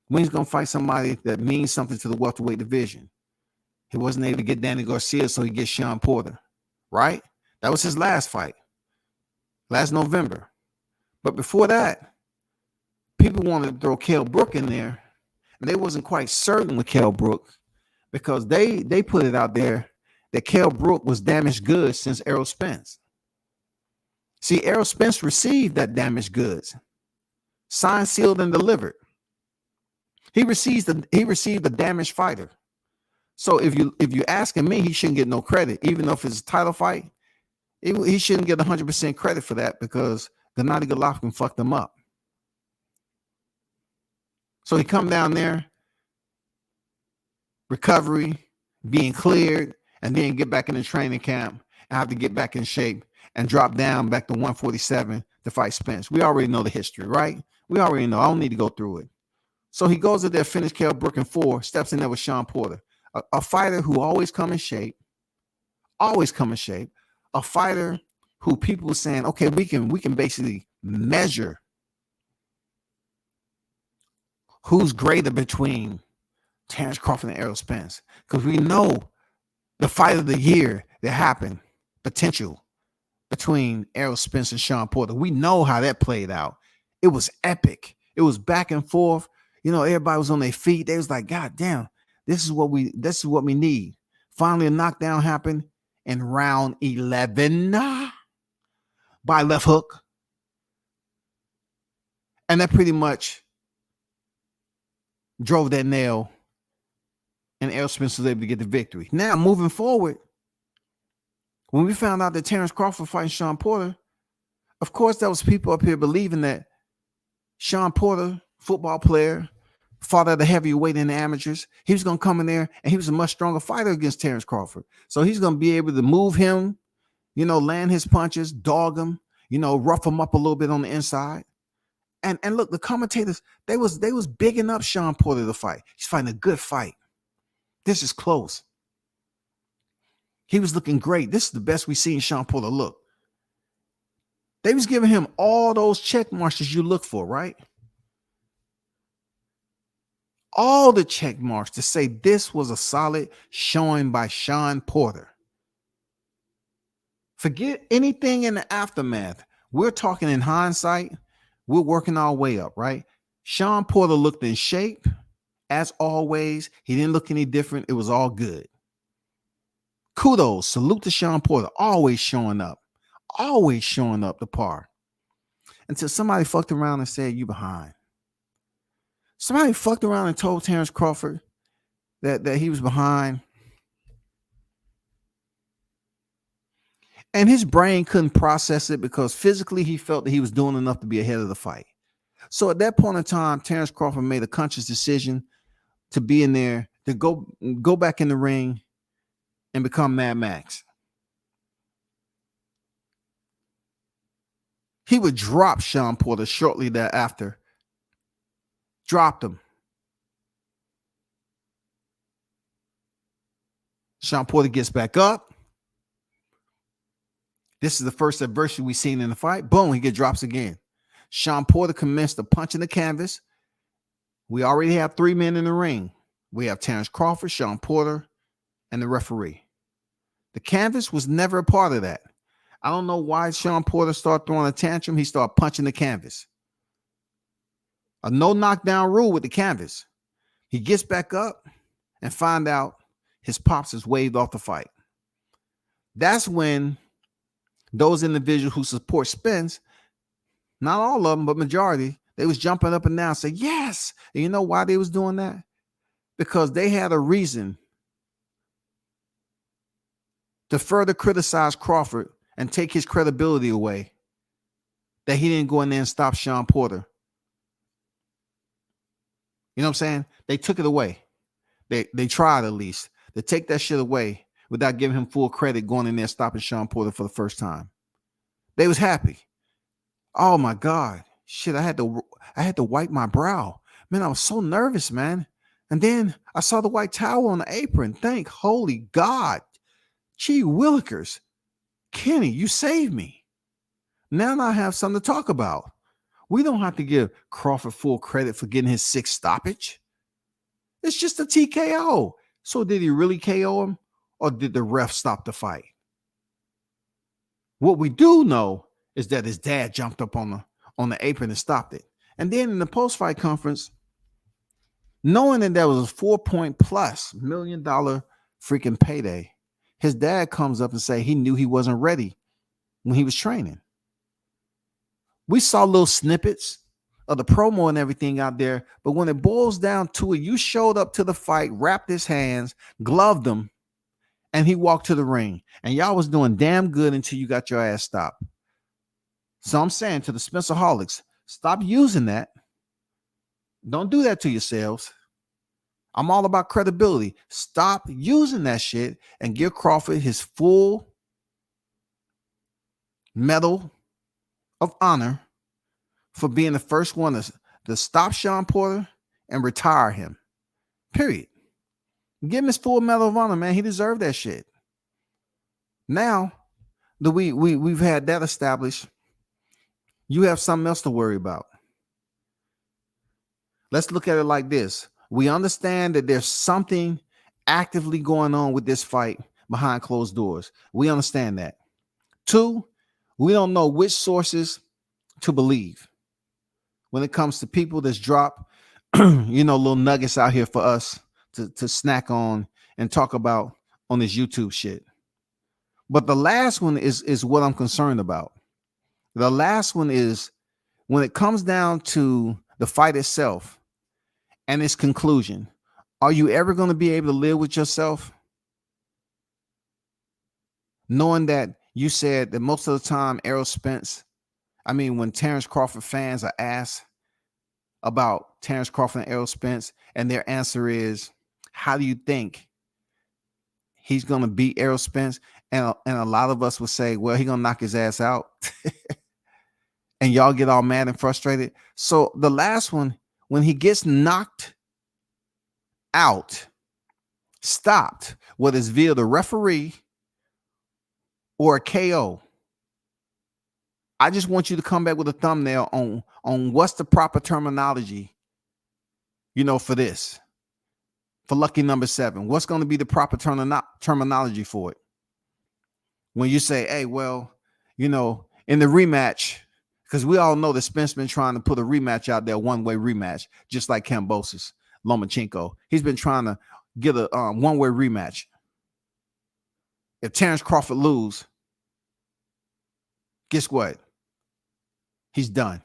when he's going to fight somebody that means something to the welterweight division. He wasn't able to get Danny Garcia, so he gets Sean Porter, right? That was his last fight, last November. But before that, people wanted to throw Kell Brook in there, and they wasn't quite certain with Kell Brook because they put it out there that Kell Brook was damaged goods since Errol Spence. See, Errol Spence received that damaged goods, signed, sealed, and delivered. He received a damaged fighter. So if you asking me, he shouldn't get no credit, even though if it's a title fight. He shouldn't get 100% credit for that because Gennady Golovkin fucked him up. So he come down there, recovery, being cleared, and then get back in the training camp and have to get back in shape and drop down back to 147 to fight Spence. We already know the history, right? We already know. I don't need to go through it. So he goes in there, finish Kell Brook in 4, steps in there with Sean Porter, a fighter who always come in shape, a fighter who people were saying, okay, we can basically measure who's greater between Terrence Crawford and Errol Spence, because we know the fight of the year that happened, potential between Errol Spence and Sean Porter. We know how that played out. It was epic. It was back and forth. You know, everybody was on their feet. They was like, God damn, this is what we need. Finally, a knockdown happened in round 11 by left hook. And that pretty much drove that nail, and Errol Spence was able to get the victory. Now, moving forward, when we found out that Terrence Crawford fighting Sean Porter, of course, there was people up here believing that Sean Porter, football player, fought at a heavyweight in the amateurs. He was going to come in there, and he was a much stronger fighter against Terrence Crawford. So he's going to be able to move him, you know, land his punches, dog him, you know, rough him up a little bit on the inside. And look, the commentators, they was bigging up Sean Porter to fight. He's fighting a good fight. This is close. He was looking great. This is the best we've seen Sean Porter look. They was giving him all those check marks you look for, right? All the check marks to say this was a solid showing by Sean Porter. Forget anything in the aftermath. We're talking in hindsight. We're working our way up, right? Sean Porter looked in shape, as always. He didn't look any different. It was all good. Kudos. Salute to Sean Porter. Always showing up to par. Until somebody fucked around and said, you behind. Somebody fucked around and told Terrence Crawford that he was behind. And his brain couldn't process it because physically he felt that he was doing enough to be ahead of the fight. So at that point in time, Terrence Crawford made a conscious decision to be in there, to go back in the ring and become Mad Max. He would drop Sean Porter shortly thereafter. Dropped him. Sean Porter gets back up. This is the first adversity we've seen in the fight. Boom, he drops again. Sean Porter commenced a punch in the canvas. We already have 3 men in the ring. We have Terrence Crawford, Sean Porter, and the referee. The canvas was never a part of that. I don't know why Sean Porter started throwing a tantrum. He started punching the canvas. A no knockdown rule with the canvas. He gets back up and find out his pops is waved off the fight. That's when those individuals who support Spence, not all of them, but majority, they was jumping up and down, say yes. And you know why they was doing that? Because they had a reason to further criticize Crawford and take his credibility away, that he didn't go in there and stop Sean Porter. You know what I'm saying? They took it away. They tried at least to take that shit away without giving him full credit going in there stopping Sean Porter for the first time. They was happy. Oh my God. Shit, I had to wipe my brow. Man, I was so nervous, man. And then I saw the white towel on the apron. Thank holy God. Gee willikers. Kenny, you saved me. Now I have something to talk about. We don't have to give Crawford full credit for getting his 6th stoppage. It's just a TKO. So did he really KO him, or did the ref stop the fight? What we do know is that his dad jumped up on the apron and stopped it. And then in the post-fight conference, knowing that there was a $4+ million freaking payday, his dad comes up and say he knew he wasn't ready when he was training. We saw little snippets of the promo and everything out there. But when it boils down to it, you showed up to the fight, wrapped his hands, gloved him, and he walked to the ring. And y'all was doing damn good until you got your ass stopped. So I'm saying to the Spencerholics, stop using that. Don't do that to yourselves. I'm all about credibility. Stop using that shit and give Crawford his full medal of honor for being the first one to stop Sean Porter and retire him. Period. Give him his full medal of honor, man. He deserved that shit. Now that we've had that established, you have something else to worry about. Let's look at it like this. We understand that there's something actively going on with this fight behind closed doors. We understand that. 2, we don't know which sources to believe when it comes to people that's drop, little nuggets out here for us to snack on and talk about on this YouTube shit. But the last one is what I'm concerned about. The last one is when it comes down to the fight itself and its conclusion. Are you ever going to be able to live with yourself? Knowing that you said that most of the time, when Terrence Crawford fans are asked about Terrence Crawford and Errol Spence, and their answer is, how do you think he's going to beat Errol Spence? And a lot of us would say, well, he's going to knock his ass out. And y'all get all mad and frustrated. So the last one, when he gets knocked out, stopped, whether it's via the referee or a KO, I just want you to come back with a thumbnail on what's the proper terminology, for this. For lucky number 7, what's going to be the proper terminology for it? When you say, hey, well, in the rematch, because we all know that Spence been trying to put a rematch out there, one-way rematch, just like Kambosos, Lomachenko. He's been trying to get a one-way rematch. If Terrence Crawford lose, guess what? He's done.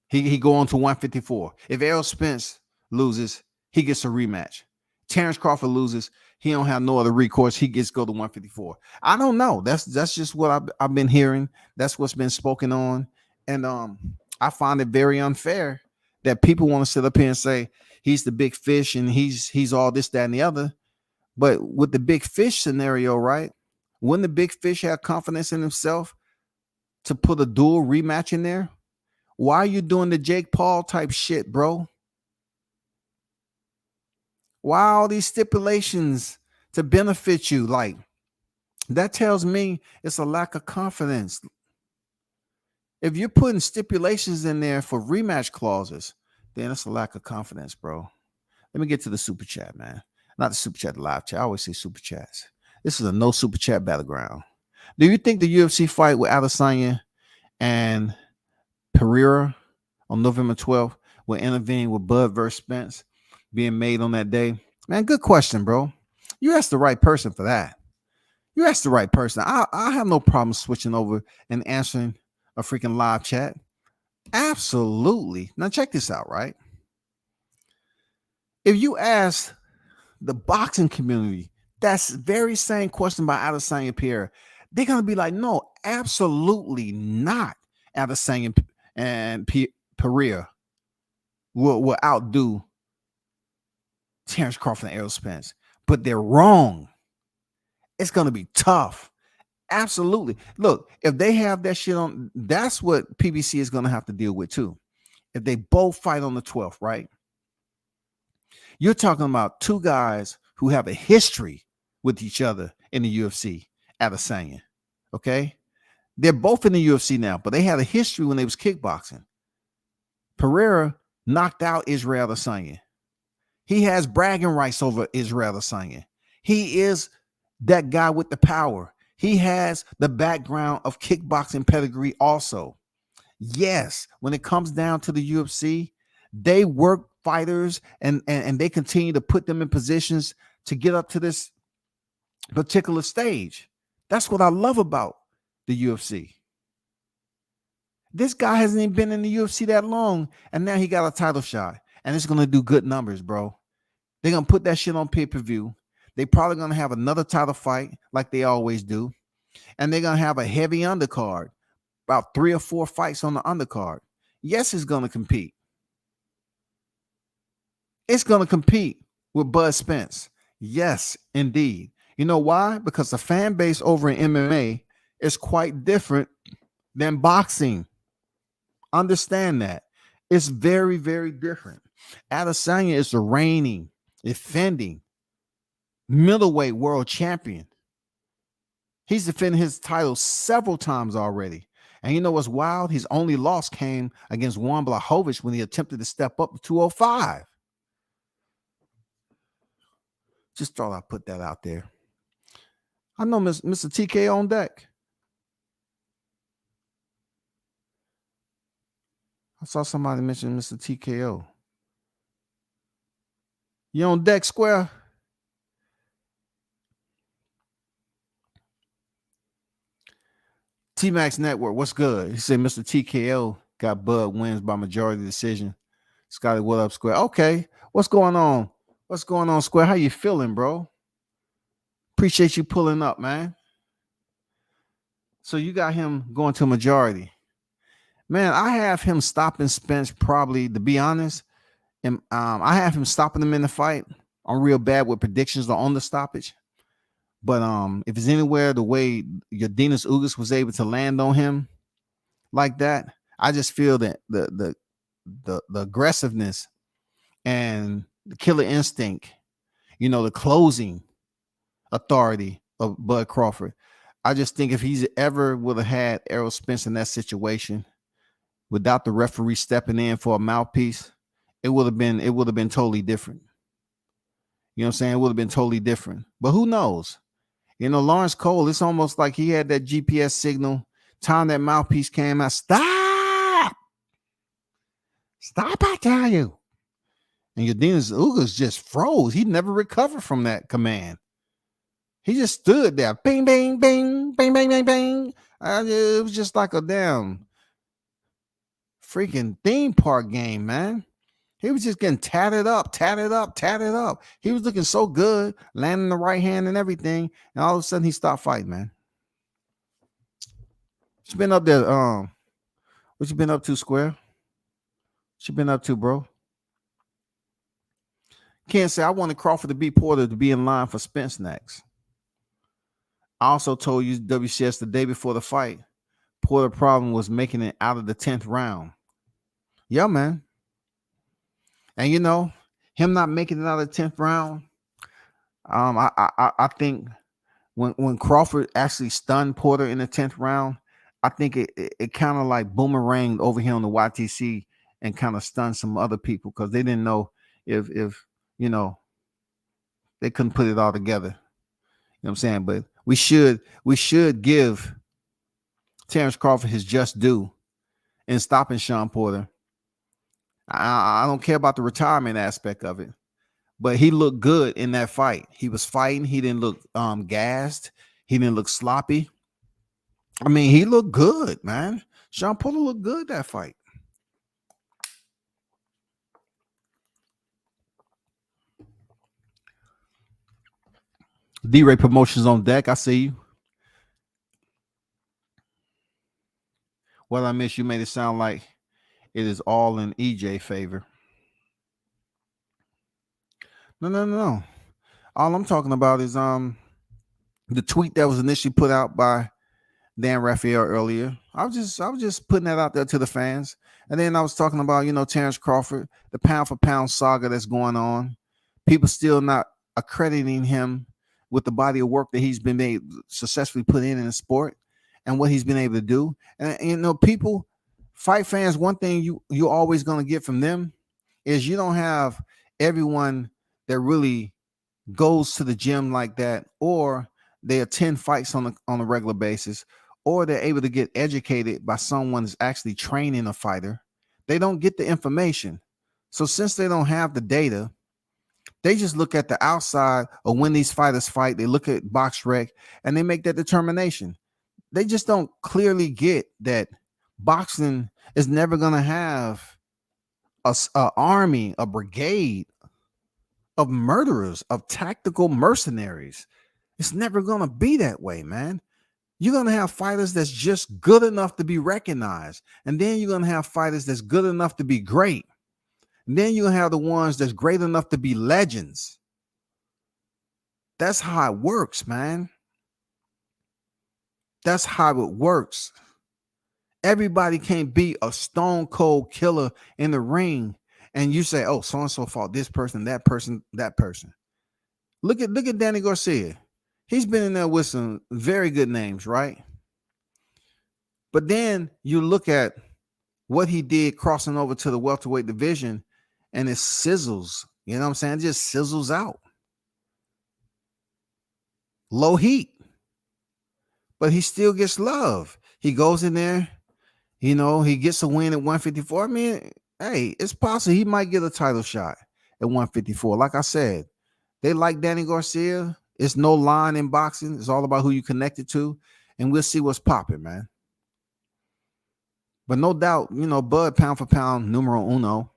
He go on to 154. If Errol Spence loses, he gets a rematch. Terrence Crawford loses, he don't have no other recourse. He gets go to 154. I don't know. That's just what I've been hearing. That's what's been spoken on. And I find it very unfair that people want to sit up here and say he's the big fish and he's all this, that, and the other. But with the big fish scenario, right? Wouldn't the big fish have confidence in himself to put a dual rematch in there? Why are you doing the Jake Paul type shit, bro? Why all these stipulations to benefit you? Like, that tells me it's a lack of confidence. If you're putting stipulations in there for rematch clauses, then it's a lack of confidence, bro. Let me get to the super chat, man. Not the super chat, the live chat. I always say super chats. This is a no super chat battleground. Do you think the UFC fight with Adesanya and Pereira on November 12th will intervene with Bud versus Spence being made on that day? Man, good question, bro. You asked the right person for that. You asked the right person. I have no problem switching over and answering a freaking live chat. Absolutely. Now check this out, right? If you ask the boxing community that's very same question by Adesanya Pierre, they're going to be like, no, absolutely not. Adesanya and Pereira will outdo Terrence Crawford and Errol Spence. But they're wrong. It's going to be tough. Absolutely. Look, if they have that shit on, that's what PBC is going to have to deal with too. If they both fight on the 12th, right? You're talking about two guys who have a history with each other in the UFC, Adesanya. Okay? They're both in the UFC now, but they had a history when they was kickboxing. Pereira knocked out Israel Adesanya. He has bragging rights over Israel Adesanya. He is that guy with the power. He has the background of kickboxing pedigree also. Yes, when it comes down to the UFC, they work fighters and they continue to put them in positions to get up to this particular stage. That's what I love about the UFC. This guy hasn't even been in the UFC that long, and now he got a title shot, and it's gonna do good numbers, bro. They're gonna put that shit on pay-per-view. They probably gonna have another title fight like they always do, and they're gonna have a heavy undercard, about 3 or 4 fights on the undercard. Yes, it's gonna compete. It's gonna compete with Bud Spence. Yes, indeed. You know why? Because the fan base over in MMA is quite different than boxing. Understand that. It's very, very different. Adesanya is the reigning, defending middleweight world champion. He's defended his title several times already. And you know what's wild? His only loss came against Juan Blachowicz when he attempted to step up to 205. Just thought I'd put that out there. I know Mr. TK on deck. I saw somebody mention Mr. TKO. You on deck, Square? T-Max Network, what's good? He said Mr. TKO got Bud wins by majority decision. Scotty, what up, Square? Okay, what's going on? What's going on, Square? How you feeling, bro? Appreciate you pulling up, man. So you got him going to majority. Man, I have him stopping Spence probably, to be honest. And I have him stopping him in the fight. I'm real bad with predictions on the stoppage. But if it's anywhere the way Yordenis Ugas was able to land on him like that, I just feel that the aggressiveness and the killer instinct, you know, the closing authority of Bud Crawford. I just think if he's ever would have had Errol Spence in that situation without the referee stepping in for a mouthpiece, it would have been totally different. You know what I'm saying? It would have been totally different. But who knows? You know, Lawrence Cole, it's almost like he had that GPS signal. Time that mouthpiece came out, stop! Stop, I tell you. And Yordenis Ugas just froze. He never recovered from that command. He just stood there. Bing, bing, bing, bing, bing, bing, bing. It was just like a damn freaking theme park game, man. He was just getting tatted up, tatted up, tatted up. He was looking so good, landing the right hand and everything. And all of a sudden he stopped fighting, man. What you been up there? What you been up to, Square? What you been up to, bro? Can't say I wanted Crawford to beat Porter to be in line for Spence next. I also told you WCS the day before the fight, Porter's problem was making it out of the 10th round. Yeah, man. And you know, him not making it out of the 10th round, I think when Crawford actually stunned Porter in the 10th round, I think it kind of like boomeranged over here on the YTC and kind of stunned some other people because they didn't know if you know they couldn't put it all together. You know what I'm saying? But we should give Terrence Crawford his just due in stopping Sean Porter. I don't care about the retirement aspect of it, but he looked good in that fight. He was fighting. He didn't look gassed. He didn't look sloppy. I mean, he looked good, man. Sean Porter looked good that fight. D-Ray Promotions on deck. I see you. What I miss, you made it sound like it is all in EJ favor. No. All I'm talking about is the tweet that was initially put out by Dan Rafael earlier. I was just putting that out there to the fans. And then I was talking about, you know, Terrence Crawford, the pound for pound saga that's going on. People still not accrediting him with the body of work that he's been made successfully put in the sport and what he's been able to do. And you know, people, fight fans, one thing you're always going to get from them is you don't have everyone that really goes to the gym like that, or they attend fights on a regular basis, or they're able to get educated by someone that's actually training a fighter. They don't get the information. So since they don't have the data, they just look at the outside of when these fighters fight. They look at BoxRec and they make that determination. They just don't clearly get that Boxing is never gonna have a army, a brigade of murderers, of tactical mercenaries. It's never gonna be that way, man. You're gonna have fighters that's just good enough to be recognized, and then you're gonna have fighters that's good enough to be great, and then you're gonna have the ones that's great enough to be legends. That's how it works, man. That's how it works. Everybody can't be a stone cold killer in the ring, and you say, "Oh, so and so fought this person, that person, that person." Look at Danny Garcia. He's been in there with some very good names, right? But then you look at what he did crossing over to the welterweight division, and it sizzles. You know what I'm saying? It just sizzles out. Low heat, but he still gets love. He goes in there, he gets a win at 154. I mean, hey, it's possible he might get a title shot at 154. Like I said, they like Danny Garcia. It's no line in boxing. It's all about who you connected to, and we'll see what's popping, man. But no doubt, Bud pound for pound numero uno.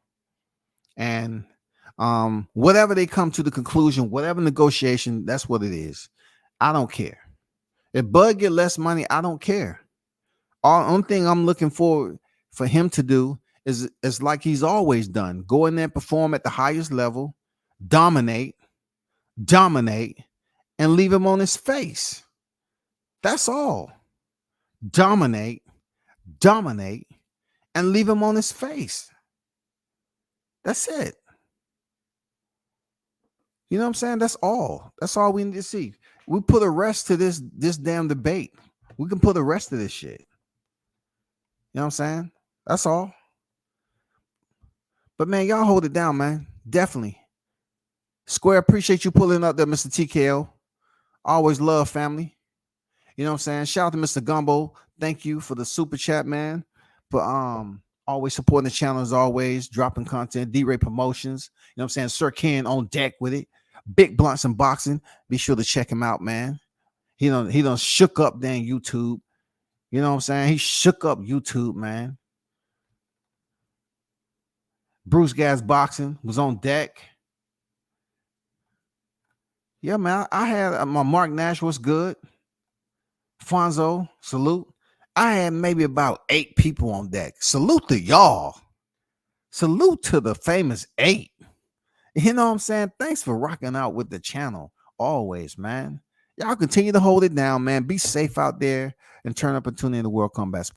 And whatever they come to the conclusion, whatever negotiation, that's what it is. I don't care. If Bud get less money, I don't care. Only thing I'm looking for him to do is like he's always done. Go in there, perform at the highest level, dominate, and leave him on his face. That's all. Dominate, and leave him on his face. That's it. You know what I'm saying? That's all. That's all we need to see. We put a rest to this damn debate. We can put a rest to this shit. You know what I'm saying? That's all. But man, y'all hold it down, man. Definitely. Square, appreciate you pulling up there, Mr. TKO. Always love family. You know what I'm saying? Shout out to Mr. Gumbo. Thank you for the super chat, man. For always supporting the channel as always, dropping content, D-Ray Promotions. You know what I'm saying? Sir Ken on deck with it. Big Blunts and Boxing. Be sure to check him out, man. He done shook up dang YouTube. You know what I'm saying? He shook up YouTube, man. Bruce Gas Boxing was on deck. Yeah, man. I had my Mark Nash was good. Fonzo, salute. I had maybe about 8 people on deck. Salute to y'all. Salute to the famous 8. You know what I'm saying? Thanks for rocking out with the channel always, man. Y'all continue to hold it down, man. Be safe out there and turn up and tune in to World Combat Sports.